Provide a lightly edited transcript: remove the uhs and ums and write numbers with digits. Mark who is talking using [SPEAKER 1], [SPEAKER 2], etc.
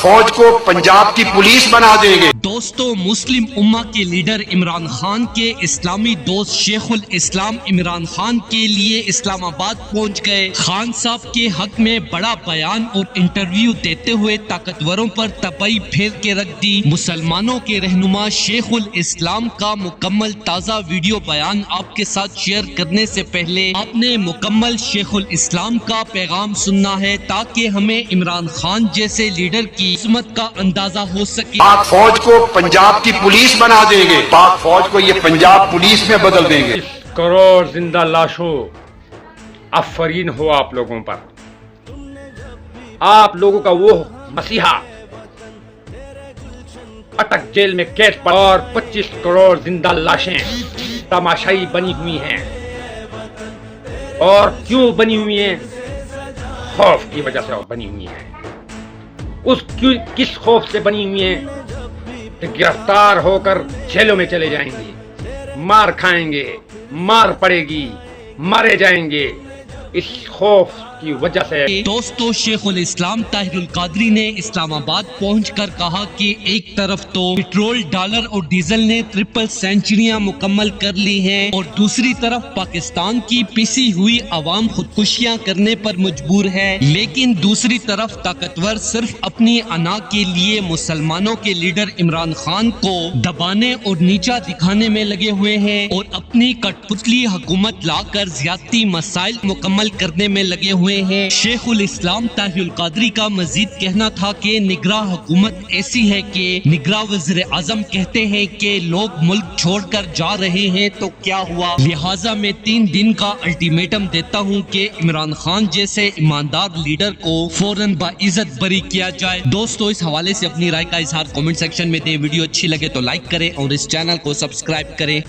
[SPEAKER 1] फौज को पंजाब की पुलिस बना देंगे।
[SPEAKER 2] दोस्तों, मुस्लिम उम्मा के लीडर इमरान खान के इस्लामी दोस्त शेखुल इस्लाम इमरान खान के लिए इस्लामाबाद पहुंच गए। खान साहब के हक में बड़ा बयान और इंटरव्यू देते हुए ताकतवरों पर तपई फेर के रख दी। मुसलमानों के रहनुमा शेखुल इस्लाम का मुकम्मल ताज़ा वीडियो बयान आपके साथ शेयर करने से पहले आपने मुकम्मल शेखुल इस्लाम का पैगाम सुनना है, ताकि हमें इमरान खान जैसे लीडर की किस्मत का अंदाजा हो सके।
[SPEAKER 1] पाक फौज को पंजाब की पुलिस बना देंगे। पाक फौज को ये पंजाब पुलिस में बदल देंगे।
[SPEAKER 3] करोड़ जिंदा लाशों, आफरीन हो आप लोगों पर। आप लोगों का वो मसीहा अटक जेल में कैद पर और 25 करोड़ जिंदा लाशें तमाशाई बनी हुई हैं। और क्यों बनी हुई हैं? खौफ की वजह से बनी हुई हैं। किस खौफ से बनी हुई हैं? कि गिरफ्तार होकर जेलों में चले जाएंगे, मार खाएंगे, मार पड़ेगी, मारे जाएंगे, इस खौफ की वजह से।
[SPEAKER 2] दोस्तों, शेखुल इस्लाम ताहिरुल कादरी ने इस्लामाबाद पहुंचकर कहा कि एक तरफ तो पेट्रोल, डॉलर और डीजल ने ट्रिपल सेंचुरियां मुकम्मल कर ली हैं और दूसरी तरफ पाकिस्तान की पिसी हुई आवाम खुदकुशियां करने पर मजबूर है। लेकिन दूसरी तरफ ताकतवर सिर्फ अपनी अना के लिए मुसलमानों के लीडर इमरान खान को दबाने और नीचा दिखाने में लगे हुए हैं और अपनी कठपुतली हुकूमत लाकर ज्यादती मसाइल मुकम्मल करने में लगे हुए हैं। शेखुल इस्लाम ताहिरुल कादरी का मजीद कहना था कि निगरां हुकूमत ऐसी है कि निगरां वज़ीर आज़म कहते हैं कि लोग मुल्क छोड़कर जा रहे हैं तो क्या हुआ, लिहाजा मैं 3 दिन का अल्टीमेटम देता हूं कि इमरान खान जैसे ईमानदार लीडर को फौरन बाइज्जत बरी किया जाए। दोस्तों, इस हवाले से अपनी राय का इजहार कमेंट सेक्शन में दें। वीडियो अच्छी लगे तो लाइक करें और इस चैनल को सब्सक्राइब करें।